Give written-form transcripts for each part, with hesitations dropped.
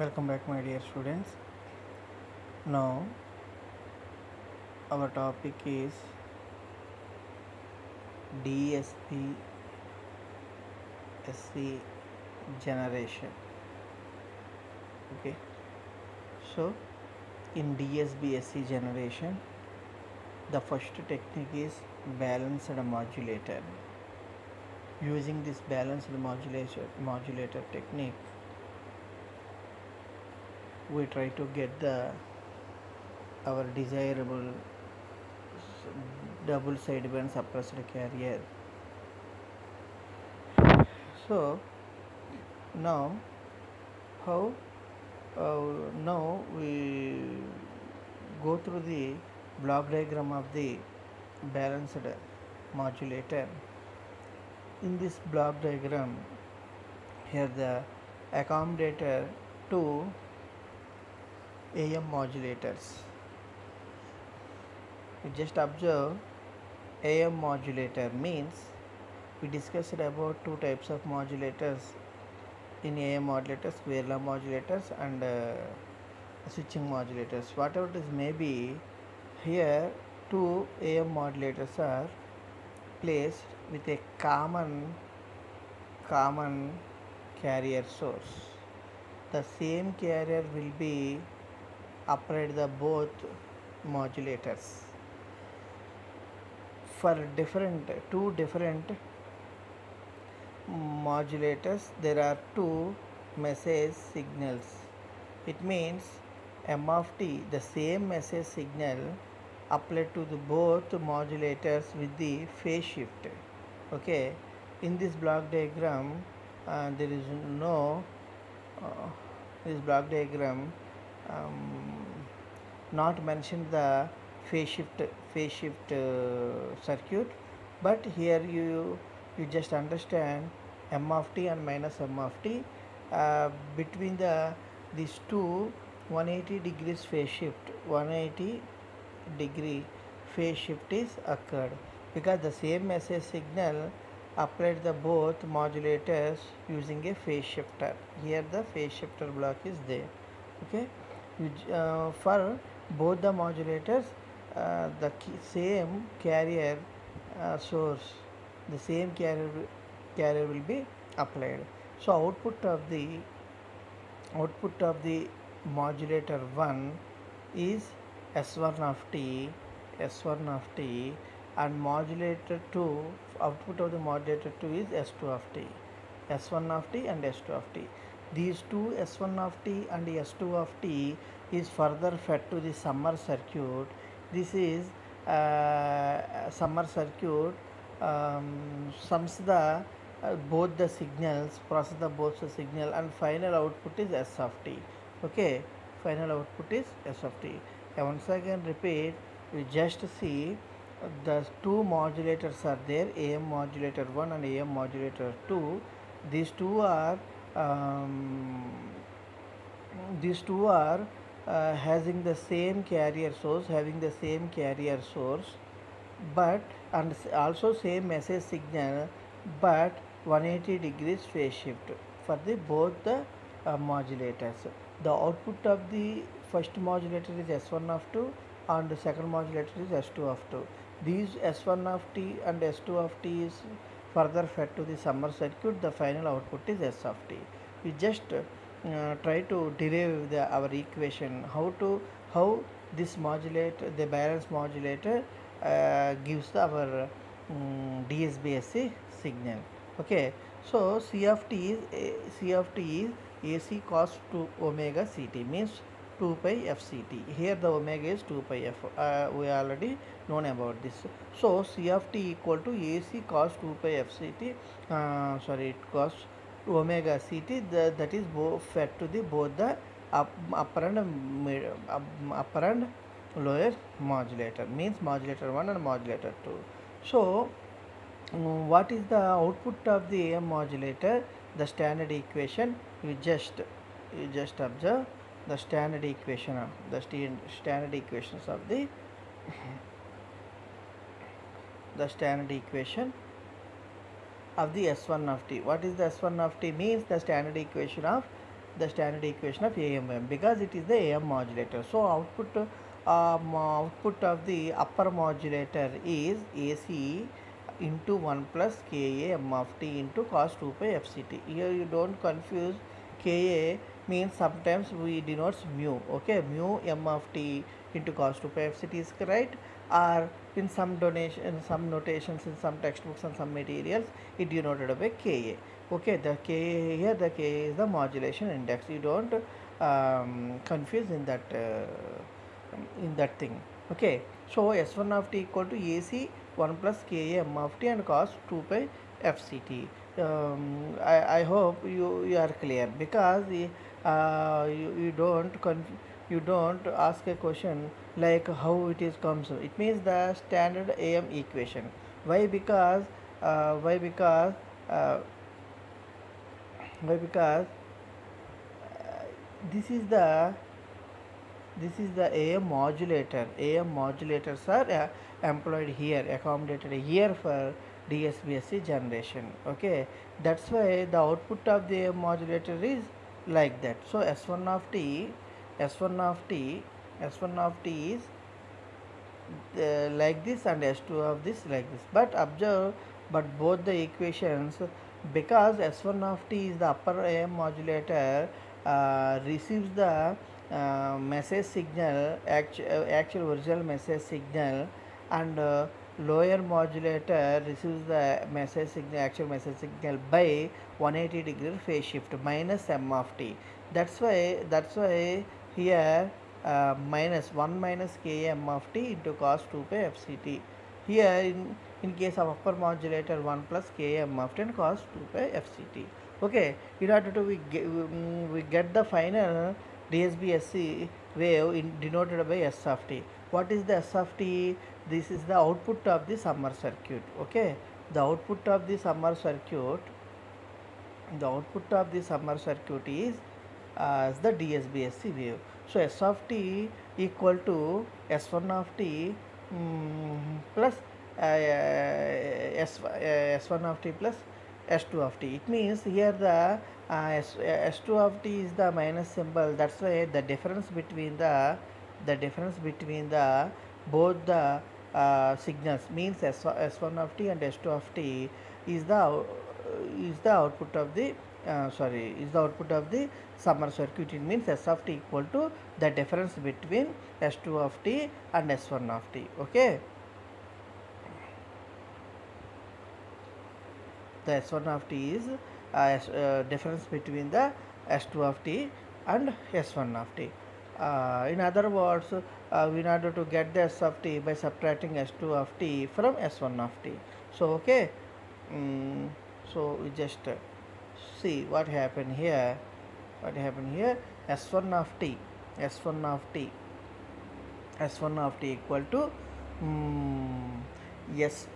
Welcome back, my dear students. Now, our topic is DSP SC generation. Okay, so in DSB SC generation, the first technique is balanced modulator. Using this balanced modulator technique, we try to get the our desirable double sideband suppressed carrier. So now how now we go through the block diagram of the balanced modulator. In this block diagram, here the accommodator to AM modulators. You just observe AM modulator means we discussed about two types of modulators in AM modulators, square law modulators and switching modulators. Whatever it is may be, here two AM modulators are placed with a common carrier source. The same carrier will be applied the both modulators. For two different modulators, there are two message signals. It means M of t, the same message signal applied to the both modulators with the phase shift. Okay, in this block diagram, there is no this block diagram not mentioned the phase shift circuit, but here you just understand M of t and minus M of t between these two 180 degrees phase shift 180 degree phase shift is occurred because the same message signal applied the both modulators using a phase shifter. Here the phase shifter block is there. Okay, for both the modulators, the same carrier source, the same carrier will be applied. So output of the modulator 1 is S1 of t, S1 of t, and modulator 2, output of the modulator 2 is S2 of t, S1 of t and S2 of t. These two S1 of t and S2 of t is further fed to the summer circuit. This is summer circuit sums the both the signals, process the both the signal, and final output is S of t. Okay, final output is S of t. And once again repeat, you just see the two modulators are there, AM modulator 1 and AM modulator 2. These two are um, having the same carrier source, but and also same message signal, but 180 degrees phase shift for the both the modulators. The output of the first modulator is S1 of 2 and the second modulator is S2 of 2. These S1 of t and S2 of t is further fed to the summer circuit. The final output is S of t. We just try to derive our equation how this modulator, the balance modulator gives our DSBSC signal. Okay, so C of t is AC cos 2 omega CT, means 2 pi FCT. Here the omega is 2 pi F. We already known about this. So C of t equal to AC cos 2 pi FCT. Sorry, cos omega CT. That is fed to the both the upper and lower modulator, means modulator 1 and modulator 2. So what is the output of the AM modulator? The standard equation, you just observe the standard equation of standard equations of the standard equation of the S1 of t. What is the S1 of t? Means the standard equation of the standard equation of AMM because it is the AM modulator. So output of the upper modulator is AC into 1 plus Ka m of t into cos 2 pi fct. Here you don't confuse. Ka means sometimes we denotes mu. Okay, mu m of t into cos 2 pi fct is correct, or in some donation, in some notations, in some textbooks and some materials, it denoted by Ka. Okay, the Ka here, the Ka is the modulation index. You don't confuse in that thing. Okay, so S1 of t equal to AC 1 plus Ka m of t and cos 2 pi fct. I hope you are clear, because you don't ask a question like how it is comes. It means the standard AM equation. Why? Because uh, why because uh, why because this is the AM modulator. AM modulators are employed here, accommodated here for DSBSC generation. Okay, that's why the output of the AM modulator is like that. So S1 of t, S1 of t, S1 of t is like this, and S2 of this like this. But observe, but both the equations, because S1 of t is the upper AM modulator, receives the message signal, actual original message signal, and lower modulator receives the message signal, actual message signal by 180 degree phase shift minus m of t. That's why here minus 1 minus km of t into cos 2 pi fct. Here in case of upper modulator 1 plus km of t and cos 2 pi fct. Okay, in order to we get the final DSBSC wave denoted by S of t. What is the S of t? This is the output of the summer circuit. Okay, the output of the summer circuit, is the DSBSC wave. So S of t equal to S1 of t plus S1 of t plus S2 of t. It means here the S2 of t is the minus symbol. That's why the difference between the both the signals means S1 of t and S2 of t is the output of the summer circuit. It means S of t equal to the difference between S2 of t and S1 of t. Okay, the S1 of t is difference between the S2 of t and S1 of t. In other words, in order to get the S of t by subtracting S2 of t from S1 of t. So okay, so we just see what happened here. S1 of t, equal to S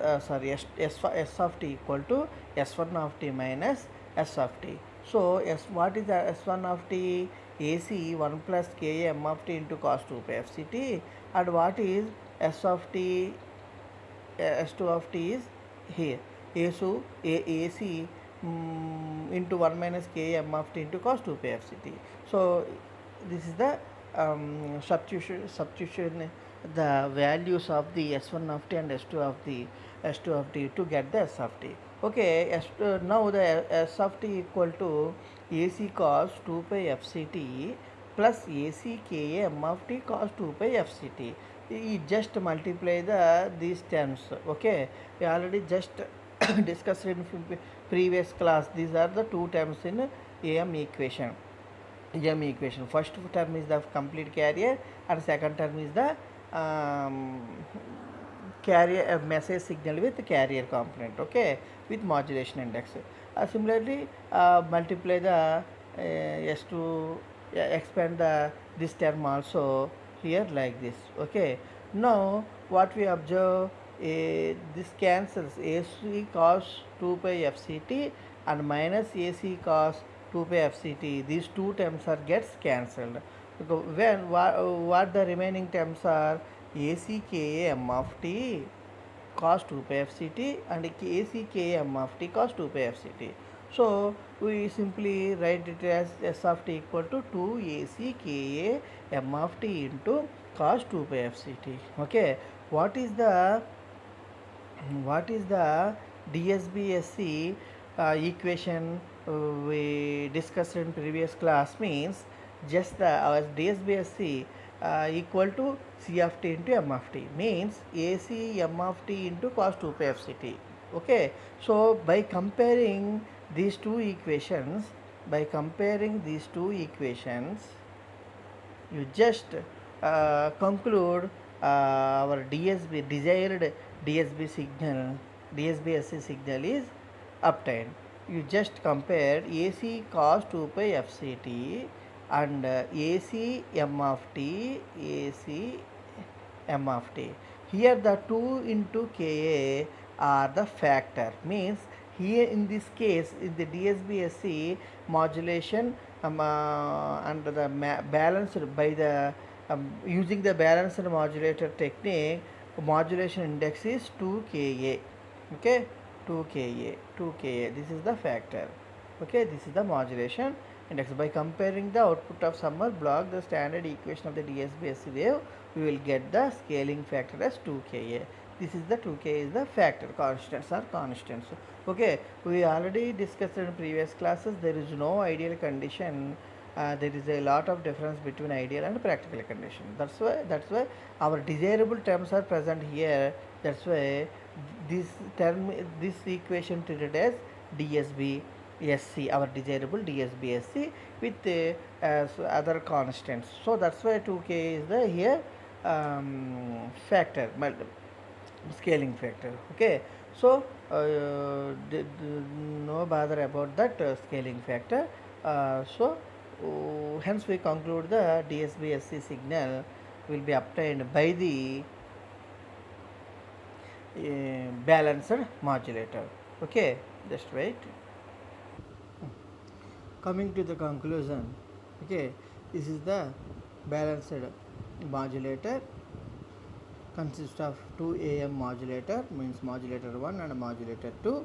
of t equal to S1 of t minus S of t. So what is the S1 of t? AC 1 plus Km of t into cos 2 pi fct. And what is S of t? S2 of t is here. AC into 1 minus Km of t into cos 2 pi fct. So this is the substitution the values of the S1 of t and S2 of t to get the S of t. Okay, now the S of t equal to AC cos 2 pi fct plus AC Km of t cos 2 pi fct. You just multiply these terms. Okay, we already just discussed in previous class. These are the two terms in AM equation. First term is the complete carrier, and second term is the carrier message signal with carrier component. Okay, with modulation index. Similarly, multiply the S2, expand this term also here like this. Okay, now what we observe, this cancels AC cos 2 pi fct and minus AC cos 2 pi fct. These two terms are gets cancelled. When what the remaining terms are AC Km of t cos 2 pi fct and AC Km of t cos 2 pi fct. So we simply write it as S of t equal to 2 AC Ka m of t into cos 2 pi fct. Okay, what is the DSBSC equation we discussed in previous class? Means just the DSBSC equal to C of t into m of t, means AC m of t into cos 2 pi fct. Okay, so by comparing these two equations, you just conclude our desired DSBSC signal is obtained. You just compare AC cos 2 pi fct and AC m of t. Here the 2 into Ka are the factor, means here in this case in the DSBSC modulation and the balanced by the using the balanced modulator technique, modulation index is 2 Ka. Okay, 2 Ka, this is the factor. Okay, this is the modulation index. By comparing the output of summer block, the standard equation of the DSBSC wave, we will get the scaling factor as 2Ka. This is the 2Ka is the factor, constants. Okay, we already discussed in previous classes, there is no ideal condition. There is a lot of difference between ideal and practical condition. That's why our desirable terms are present here. That's why this term, this equation treated as DSBSC, our desirable DSBSC with other constants. So that's why 2K is the here factor, scaling factor. Okay, so no bother about that scaling factor. Hence we conclude the DSBSC signal will be obtained by the balanced modulator. Okay, just wait. Coming to the conclusion, okay, this is the balanced modulator, consists of two AM modulator, means modulator 1 and modulator 2.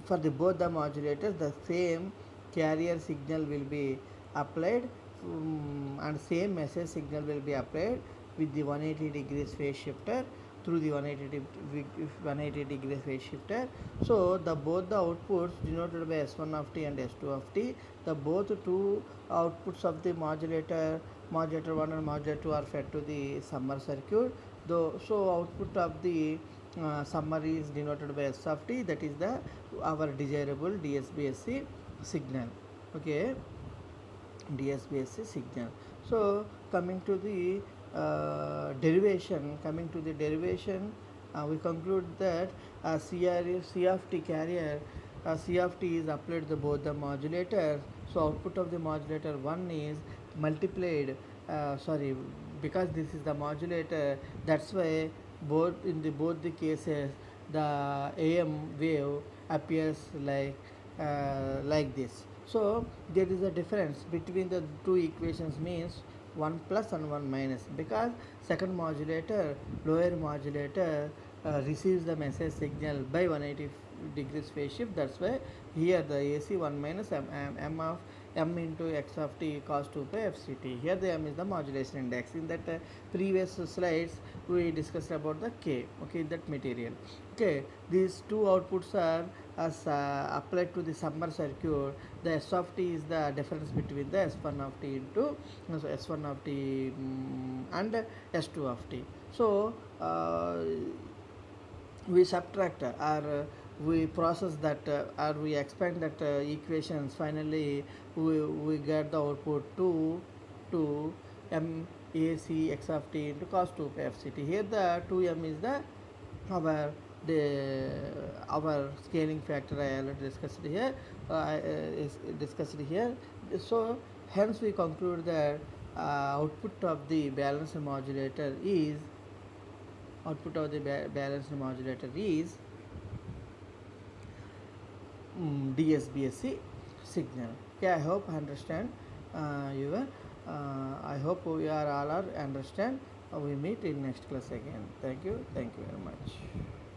For the both the modulators, the same carrier signal will be applied, and same message signal will be applied with the 180 degrees phase shifter through the 180 degrees phase shifter. So the both the outputs denoted by S1 of t and S2 of t, the both two outputs of the modulator 1 and modulator 2 are fed to the summer circuit. So output of the summer is denoted by S of t, that is the our desirable DSBSC signal. Okay, DSBSC signal. So coming to the derivation, we conclude that C of t carrier, C of t is applied to both the modulator. So output of the modulator 1 is multiplied, because this is the modulator, that's why both the cases the AM wave appears like this. So there is a difference between the two equations, means 1 plus and 1 minus, because second modulator, lower modulator, receives the message signal by 180 degrees phase shift. That's why here the AC 1 minus m into x of t cos 2 pi fct. Here the m is the modulation index. In that previous slides we discussed about the k. Okay, that material. Okay, these two outputs are as applied to the summer circuit. The S of t is the difference between the S1 of t into S1 of t and S2 of t. So we subtract or we process that or we expand that equations. Finally we get the output to m AC x of t into cos 2 pi fct. Here the 2m is the our our scaling factor. I already discussed here, is discussed here. So hence we conclude that output of the balanced modulator is DSBSC signal. Okay, I hope I understand your I hope we are all are understand. We meet in next class again. Thank you very much.